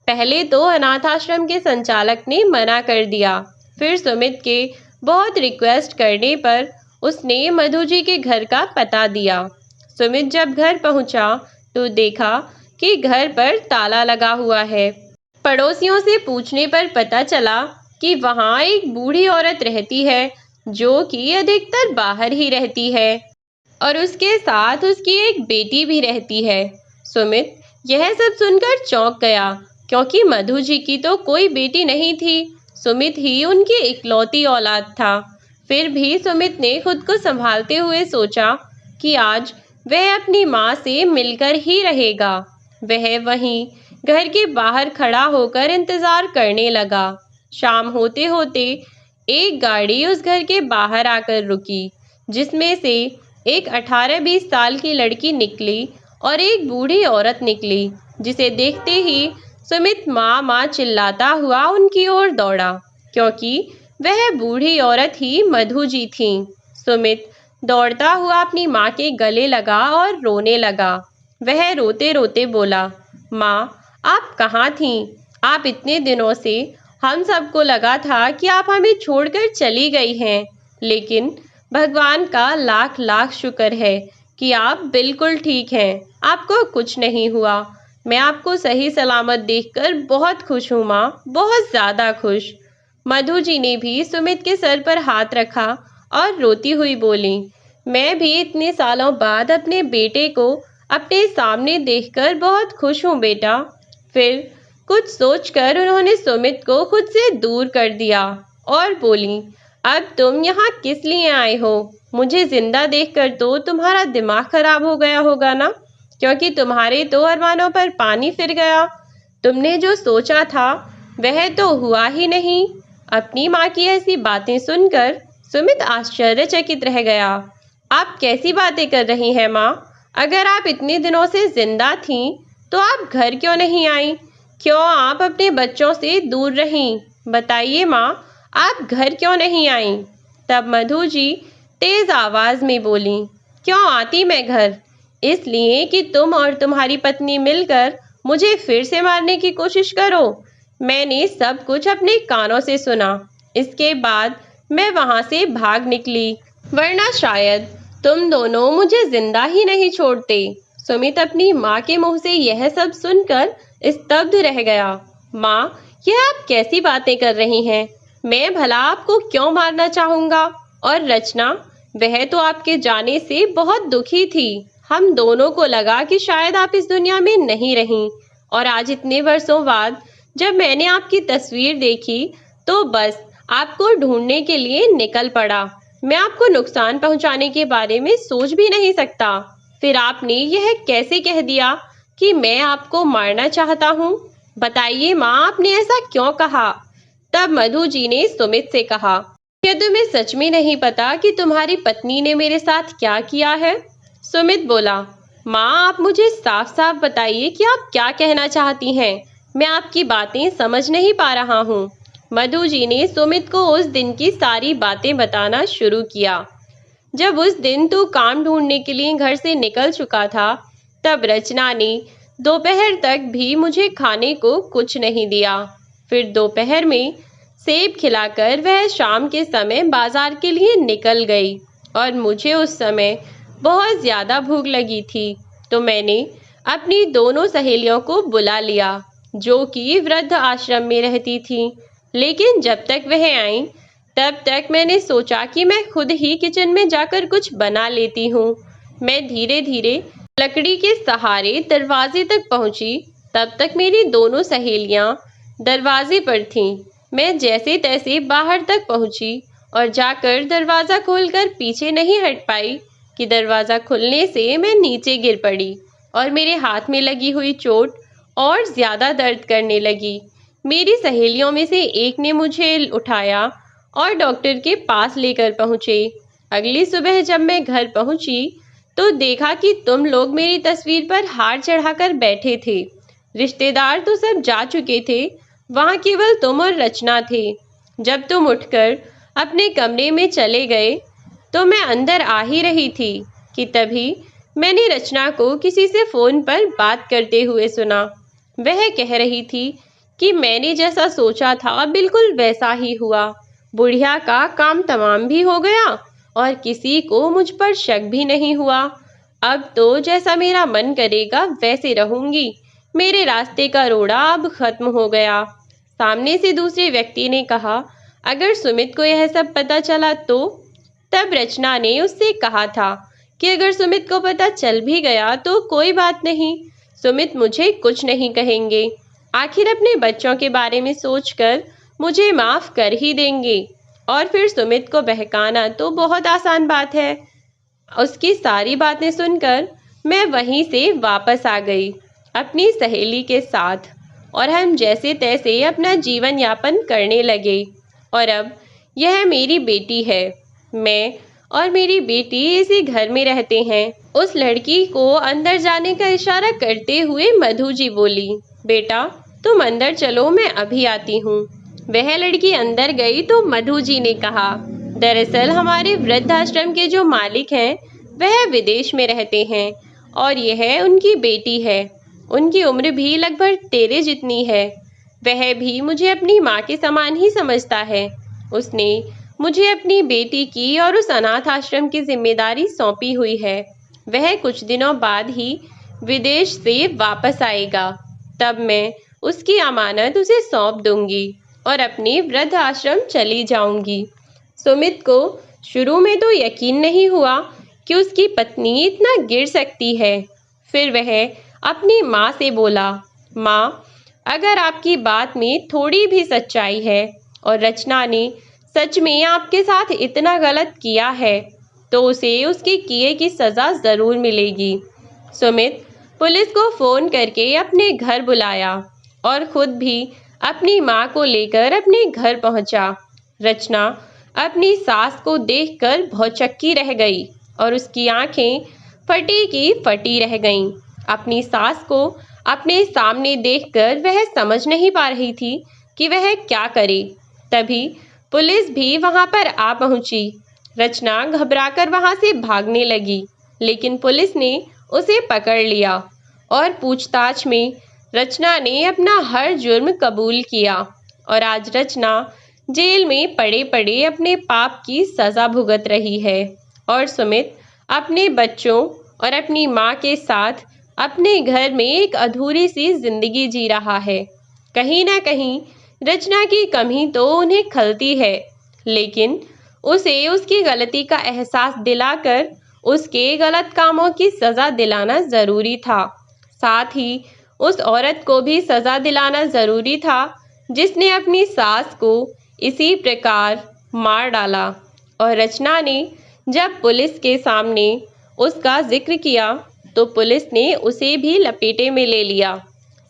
पहले तो अनाथ आश्रम के संचालक ने मना कर दिया, फिर सुमित के बहुत रिक्वेस्ट करने पर उसने मधु जी के घर का पता दिया। सुमित जब घर पहुंचा तो देखा कि घर पर ताला लगा हुआ है। पड़ोसियों से पूछने पर पता चला कि वहां एक बूढ़ी औरत रहती है जो कि अधिकतर बाहर ही रहती है और उसके साथ उसकी एक बेटी भी रहती है। सुमित यह सब सुनकर चौंक गया क्योंकि मधु जी की तो कोई बेटी नहीं थी, सुमित ही उनकी इकलौती औलाद था। फिर भी सुमित ने खुद को संभालते हुए सोचा कि आज वह अपनी माँ से मिलकर ही रहेगा। वह वहीं घर के बाहर खड़ा होकर इंतजार करने लगा। शाम होते होते एक गाड़ी उस घर के बाहर आकर रुकी, जिसमें से एक 18-20 साल की लड़की निकली और एक बूढ़ी औरत निकली, जिसे देखते ही सुमित माँ माँ चिल्लाता हुआ उनकी ओर दौड़ा, क्योंकि वह बूढ़ी औरत ही मधु जी थी। सुमित दौड़ता हुआ अपनी माँ के गले लगा और रोने लगा। वह रोते रोते बोला, माँ, आप कहाँ थीं? आप इतने दिनों से हम सबको लगा था कि आप हमें छोड़कर चली गई हैं, लेकिन भगवान का लाख लाख शुक्र है कि आप बिल्कुल ठीक हैं, आपको कुछ नहीं हुआ। मैं आपको सही सलामत देखकर बहुत खुश हूँ माँ, बहुत ज़्यादा खुश। मधु जी ने भी सुमित के सर पर हाथ रखा और रोती हुई बोली, मैं भी इतने सालों बाद अपने बेटे को अपने सामने देखकर बहुत खुश हूँ बेटा। फिर कुछ सोचकर उन्होंने सुमित को खुद से दूर कर दिया और बोली, अब तुम यहाँ किस लिए आए हो? मुझे जिंदा देखकर तो तुम्हारा दिमाग खराब हो गया होगा ना, क्योंकि तुम्हारे तो अरमानों पर पानी फिर गया। तुमने जो सोचा था वह तो हुआ ही नहीं। अपनी माँ की ऐसी बातें सुनकर सुमित आश्चर्यचकित रह गया। आप कैसी बातें कर रही हैं माँ? अगर आप इतने दिनों से जिंदा थीं तो आप घर क्यों नहीं आई? क्यों आप अपने बच्चों से दूर रहीं? बताइए माँ, आप घर क्यों नहीं आई? तब मधु जी तेज आवाज में बोली, क्यों आती मैं घर? इसलिए कि तुम और तुम्हारी पत्नी मिलकर मुझे फिर से मारने की कोशिश करो। मैंने सब कुछ अपने कानों से सुना। इसके बाद मैं वहां से भाग निकली, वरना शायद तुम दोनों मुझे जिंदा ही नहीं छोड़ते। सुमित अपनी माँ के मुंह से यह सब सुनकर स्तब्ध रह गया। माँ, यह आप कैसी बातें कर रही हैं? मैं भला आपको क्यों मारना चाहूंगा? और रचना, वह तो आपके जाने से बहुत दुखी थी। हम दोनों को लगा कि शायद आप इस दुनिया में नहीं रहीं, और आज इतने वर्षों बाद जब मैंने आपकी तस्वीर देखी तो बस आपको ढूंढने के लिए निकल पड़ा। मैं आपको नुकसान पहुंचाने के बारे में सोच भी नहीं सकता। फिर आपने यह कैसे कह दिया कि मैं आपको मारना चाहता हूँ? बताइए माँ, आपने ऐसा क्यों कहा? तब मधु जी ने सुमित से कहा, क्या तुम्हें सच में नहीं पता कि तुम्हारी पत्नी ने मेरे साथ क्या किया है? सुमित बोला, माँ, आप मुझे साफ साफ बताइए कि आप क्या कहना चाहती हैं। मैं आपकी बातें समझ नहीं पा रहा हूँ। मधु जी ने सुमित को उस दिन की सारी बातें बताना शुरू किया। जब उस दिन तू काम ढूंढने के लिए घर से निकल चुका था, तब रचना ने दोपहर तक भी मुझे खाने को कुछ नहीं दिया। फिर दोपहर में सेब खिलाकर वह शाम के समय बाजार के लिए निकल गई, और मुझे उस समय बहुत ज़्यादा भूख लगी थी। तो मैंने अपनी दोनों सहेलियों को बुला लिया, जो कि वृद्ध आश्रम में रहती थीं। लेकिन जब तक वह आईं, तब तक मैंने सोचा कि मैं खुद ही किचन में जाकर कुछ बना लेती हूँ। मैं धीरे धीरे लकड़ी के सहारे दरवाजे तक पहुंची। तब तक मेरी दोनों सहेलियां दरवाजे पर थीं। मैं जैसे तैसे बाहर तक पहुंची और जाकर दरवाज़ा खोलकर पीछे नहीं हट पाई कि दरवाज़ा खुलने से मैं नीचे गिर पड़ी और मेरे हाथ में लगी हुई चोट और ज़्यादा दर्द करने लगी। मेरी सहेलियों में से एक ने मुझे उठाया और डॉक्टर के पास लेकर पहुँचे। अगली सुबह जब मैं घर पहुँची तो देखा कि तुम लोग मेरी तस्वीर पर हार चढ़ाकर बैठे थे। रिश्तेदार तो सब जा चुके थे, वहाँ केवल तुम और रचना थे। जब तुम उठकर अपने कमरे में चले गए तो मैं अंदर आ ही रही थी कि तभी मैंने रचना को किसी से फ़ोन पर बात करते हुए सुना। वह कह रही थी कि मैंने जैसा सोचा था बिल्कुल वैसा ही हुआ। बुढ़िया का काम तमाम भी हो गया और किसी को मुझ पर शक भी नहीं हुआ। अब तो जैसा मेरा मन करेगा वैसे रहूंगी। मेरे रास्ते का रोड़ा अब खत्म हो गया। सामने से दूसरे व्यक्ति ने कहा, अगर सुमित को यह सब पता चला तो? तब रचना ने उससे कहा था कि अगर सुमित को पता चल भी गया तो कोई बात नहीं, सुमित मुझे कुछ नहीं कहेंगे। आखिर अपने बच्चों के बारे में सोचकर मुझे माफ़ कर ही देंगे। और फिर सुमित को बहकाना तो बहुत आसान बात है। उसकी सारी बातें सुनकर मैं वहीं से वापस आ गई अपनी सहेली के साथ, और हम जैसे तैसे अपना जीवन यापन करने लगे। और अब यह मेरी बेटी है। मैं और मेरी बेटी इसी घर में रहते हैं। उस लड़की को अंदर जाने का इशारा करते हुए मधु जी बोली, बेटा तुम अंदर चलो, मैं अभी आती हूँ। वह लड़की अंदर गई तो मधु जी ने कहा, दरअसल हमारे वृद्धाश्रम के जो मालिक हैं वह विदेश में रहते हैं और यह उनकी बेटी है। उनकी उम्र भी लगभग तेरे जितनी है। वह भी मुझे अपनी माँ के समान ही समझता है। उसने मुझे अपनी बेटी की और उस अनाथ आश्रम की जिम्मेदारी सौंपी हुई है। वह कुछ दिनों बाद ही विदेश से वापस आएगा। तब मैं उसकी अमानत उसे सौंप दूंगी और अपने वृद्ध आश्रम चली जाऊंगी। सुमित को शुरू में तो यकीन नहीं हुआ कि उसकी पत्नी इतना गिर सकती है। फिर वह अपनी माँ से बोला, माँ, अगर आपकी बात में थोड़ी भी सच्चाई है और रचना ने सच में आपके साथ इतना गलत किया है तो उसे उसके किए की सज़ा ज़रूर मिलेगी। सुमित पुलिस को फ़ोन करके अपने घर बुलाया और खुद भी अपनी माँ को लेकर अपने घर पहुंचा। रचना अपनी सास को देखकर भौचक्की रह गई और उसकी आंखें फटी की फटी रह गईं। अपनी सास को अपने सामने देखकर वह समझ नहीं पा रही थी कि वह क्या करे। तभी पुलिस भी वहां पर आ पहुंची। रचना घबराकर वहां से भागने लगी, लेकिन पुलिस ने उसे पकड़ लिया और पूछताछ में रचना ने अपना हर जुर्म कबूल किया और आज रचना जेल में पड़े पड़े अपने पाप की सज़ा भुगत रही है और सुमित अपने बच्चों और अपनी माँ के साथ अपने घर में एक अधूरी सी जिंदगी जी रहा है। कहीं ना कहीं रचना की कमी तो उन्हें खलती है, लेकिन उसे उसकी गलती का एहसास दिलाकर उसके गलत कामों की सज़ा दिलाना ज़रूरी था। साथ ही उस औरत को भी सज़ा दिलाना ज़रूरी था जिसने अपनी सास को इसी प्रकार मार डाला। और रचना ने जब पुलिस के सामने उसका जिक्र किया तो पुलिस ने उसे भी लपेटे में ले लिया।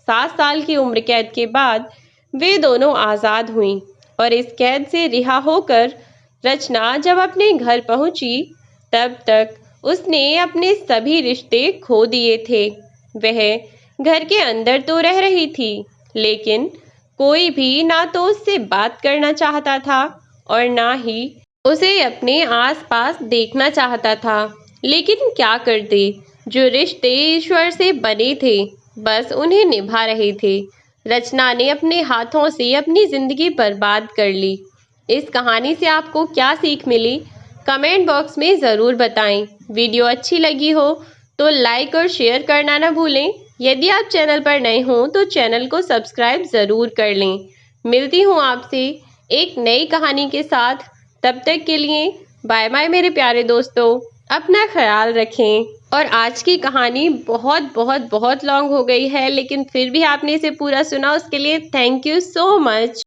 7 साल की उम्र कैद के बाद वे दोनों आज़ाद हुईं और इस कैद से रिहा होकर रचना जब अपने घर पहुंची तब तक उसने अपने सभी रिश्ते खो दिए थे। वह घर के अंदर तो रह रही थी, लेकिन कोई भी ना तो उससे बात करना चाहता था और ना ही उसे अपने आसपास देखना चाहता था। लेकिन क्या करते, जो रिश्ते ईश्वर से बने थे बस उन्हें निभा रहे थे। रचना ने अपने हाथों से अपनी जिंदगी बर्बाद कर ली। इस कहानी से आपको क्या सीख मिली, कमेंट बॉक्स में ज़रूर बताएं। वीडियो अच्छी लगी हो तो लाइक और शेयर करना ना भूलें। यदि आप चैनल पर नए हों तो चैनल को सब्सक्राइब ज़रूर कर लें। मिलती हूँ आपसे एक नई कहानी के साथ। तब तक के लिए बाय बाय मेरे प्यारे दोस्तों, अपना ख्याल रखें। और आज की कहानी बहुत बहुत बहुत लॉन्ग हो गई है, लेकिन फिर भी आपने इसे पूरा सुना, उसके लिए थैंक यू सो मच।